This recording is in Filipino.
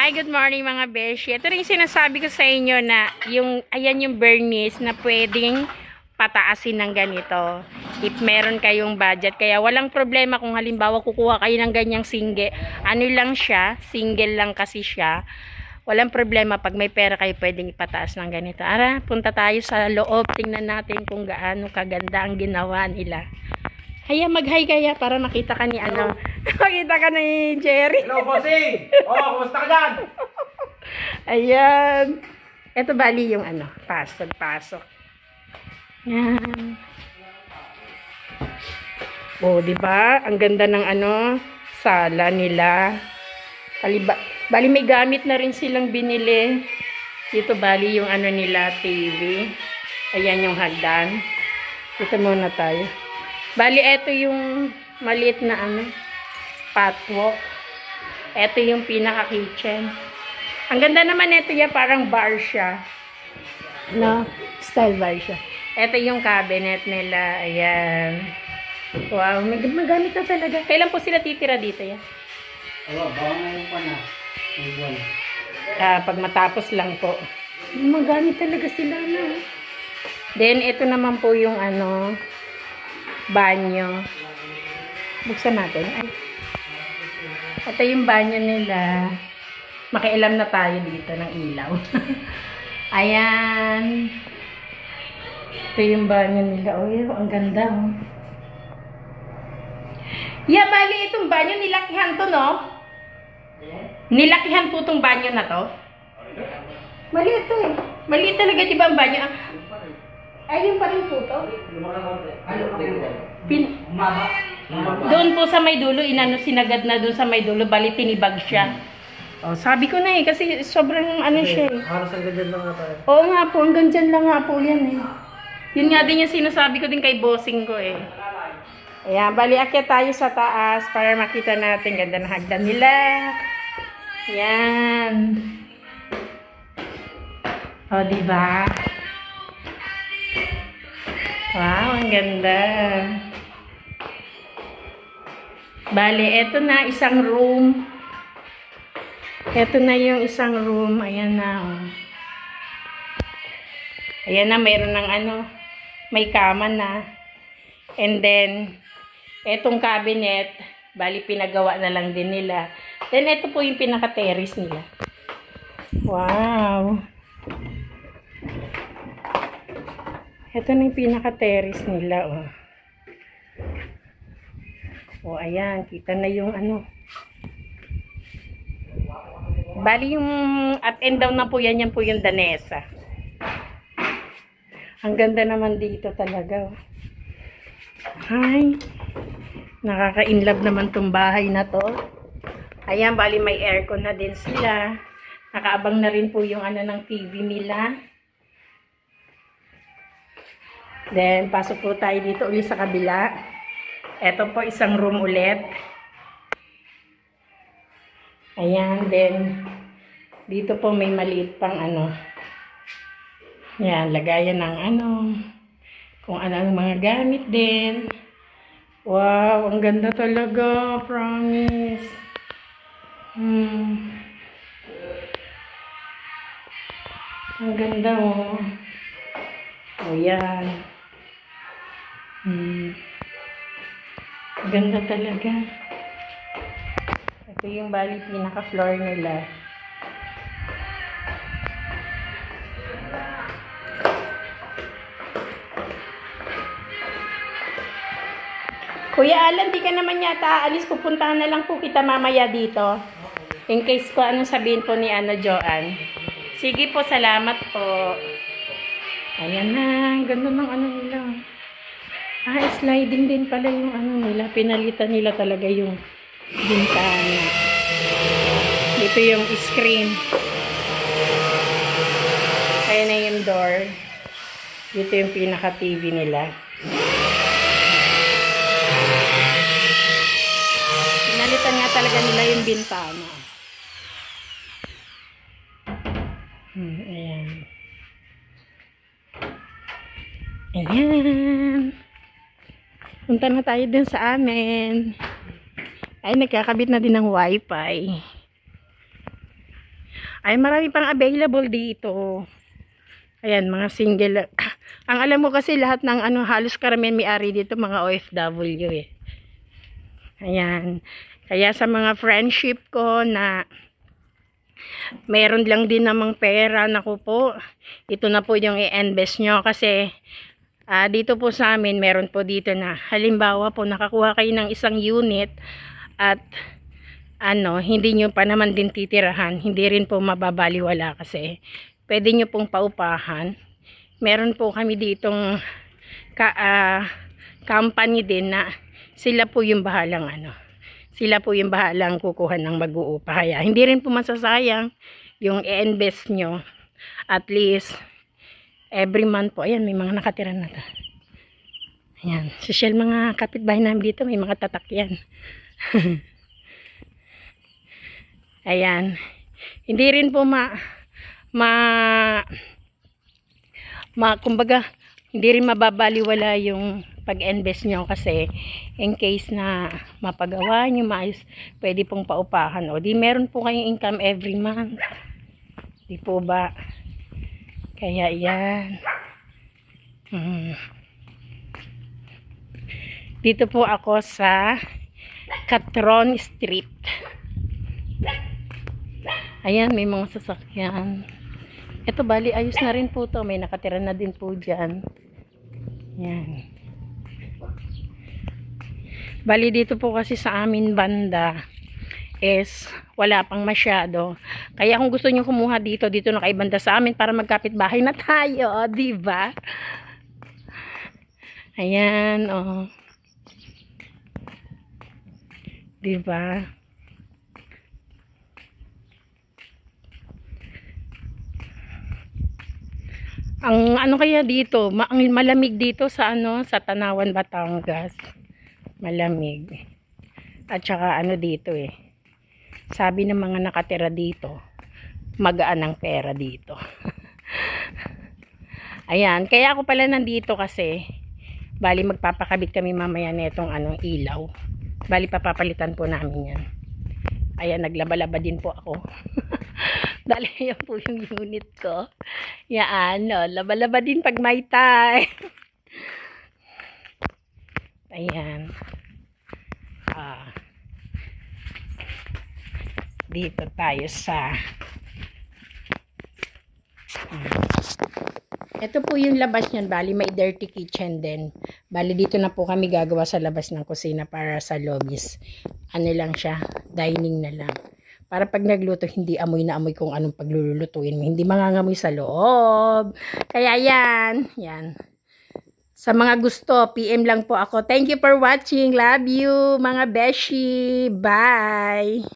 Hi, good morning mga beshi. Ito rin sinasabi ko sa inyo na ayan yung Bernice na pwedeng pataasin ng ganito. If meron kayong budget. Kaya walang problema kung halimbawa kukuha kayo ng ganyang singge. Ano lang siya, single lang kasi siya. Walang problema pag may pera kayo pwedeng ipataas ng ganito. Ara, punta tayo sa loob. Tingnan natin kung gaano kaganda ang ginawa nila. Haya, mag-hi kaya para makita ka ni ano. Makita ka ni Jerry. Hello, bossing! Oh, kumusta ka dyan? Ayan. Ito bali yung ano, pasok. Yan. Oh, di ba? Ang ganda ng ano, sala nila. Bali may gamit na rin silang binili. Dito bali yung ano nila, TV. Ayan yung hagdan. Dito muna tayo. Bali, ito yung maliit na ano, patwalk. Ito yung pinaka-kitchen. Ang ganda naman ito ya, parang bar siya. No? Style bar siya. Ito yung cabinet nila. Ayan. Wow, magamit na talaga. Kailan po sila titira dito ya? Baka ngayon pa na. Pag matapos lang po. Magamit talaga sila na. Then, ito naman po yung ano, banyo. Buksan natin. Ay. Ito yung banyo nila. Makialam na tayo dito ng ilaw. Ayan. Ito yung banyo nila. Oh, ang ganda. Oh. Yeah, bali itong banyo nilakihan to, no? Nilakihan po itong banyo na to. Maliit to eh. Maliit talaga, di ba ang banyo? Ayun pa rin po to. Doon po sa may dulo, sinagad na doon sa may dulo, bali tinibag siya. Oh, sabi ko na eh, kasi sobrang ano siya eh. Halos hanggang dyan lang nga tayo. Oo nga po, hanggang dyan lang nga po yan eh. Yun nga din yung sinasabi ko din kay bossing ko eh. Ayan, bali akyat tayo sa taas para makita natin ganda ng hagdan nila. Yan. O, diba? Wow, ang ganda. Bali, eto na isang room. Eto na yung isang room. Ayan na, oh. Ayan na, mayroon ng ano, may kama na. And then, etong cabinet, bali pinagawa na lang din nila. Then, ito po yung pinaka-terrace nila. Wow. Ito na yung pinaka-terrace nila, oh. Oh, ayan. Kita na yung ano. Bali yung up and down na po yan. Yan po yung danesa. Ang ganda naman dito talaga, oh. Hi. Nakaka-inlove naman tong bahay na to. Ayan, bali may aircon na din sila. Nakaabang na rin po yung ano ng TV nila. Then, pasok po tayo dito ulit sa kabila. Ito po, isang room ulit. Ayan, then, dito po may maliit pang ano. Ayan, lagayan ng ano, kung ano mga gamit din. Wow, ang ganda talaga, promise. Ang ganda, oh. Oh, yan. Ganda talaga. Ito yung bali pinaka-floor nila. Kuya Alan, di ka naman yata aalis. Pupuntahan na lang po kita mamaya dito. In case ko anong sabihin po ni Joanne. Sige po, salamat po. Ayan na, ganda ng ano nila. Sliding din pala yung ano nila. Pinalitan nila talaga yung bintana. Dito yung screen. Ayan na yung door. Dito yung pinaka-TV nila. Pinalitan nga talaga nila yung bintana. Ayan. Ayan. Punta na tayo din sa amin. Ay, nagkakabit na din ng wifi. Ay, marami pang available dito. Ayan, mga single. Ang alam mo kasi lahat ng ano, halos karamihan may-ari dito, mga OFW eh. Ayan. Kaya sa mga friendship ko na meron lang din namang pera, naku po, ito na po yung i-invest nyo kasi dito po sa amin, meron po dito na halimbawa po nakakuha kayo ng isang unit at ano, hindi nyo pa naman din titirahan, hindi rin po mababaliwala kasi pwede nyo pong paupahan. Meron po kami ditong company din na sila po yung bahalang ano, sila po yung bahalang kukuha ng mag-uupa. Kaya hindi rin po masasayang yung i-invest nyo. At least every month po. Ayan, may mga nakatira na ta. Ayan, social mga kapitbahay namin dito, may mga tatakyan. Ayan, hindi rin po kumbaga, hindi rin mababaliwala yung pag-invest nyo kasi in case na mapagawa nyo maayos, pwede pong paupahan. O di meron po kayong income every month. Di po ba? Kaya yan. Dito po ako sa Catron Street. Ayan, may mga sasakyan. Ito bali, ayos na rin po to. May nakatira na din po dyan. Yan. Bali dito po kasi sa amin banda is wala pang masyado. Kaya kung gusto nyo kumuha dito na kay banda sa amin para magkapit bahay na tayo. Diba? Ayan, oh. Diba? Ang ano kaya dito, ang malamig dito sa ano, sa Tanawan, Batangas. Malamig. At saka ano dito eh. Sabi ng mga nakatira dito, magaan ang pera dito. Ayan, kaya ako pala nandito kasi bali magpapakabit kami mamaya netong anong ilaw. Bali papapalitan po namin yan. Ayan, naglaba-laba din po ako. Dali yan po yung unit ko. Yan, no, laba-laba din pag may time. Ayan. Dito tayo sa ito po yung labas niyan. Bali may dirty kitchen din. Bali dito na po kami gagawa sa labas ng kusina para sa lobbies. Ano lang siya, dining na lang. Para pag nagluto, hindi amoy na amoy kung anong paglulutuin mo. Hindi mangangamoy sa loob. Kaya yan. Yan. Sa mga gusto, PM lang po ako. Thank you for watching. Love you, mga beshi. Bye.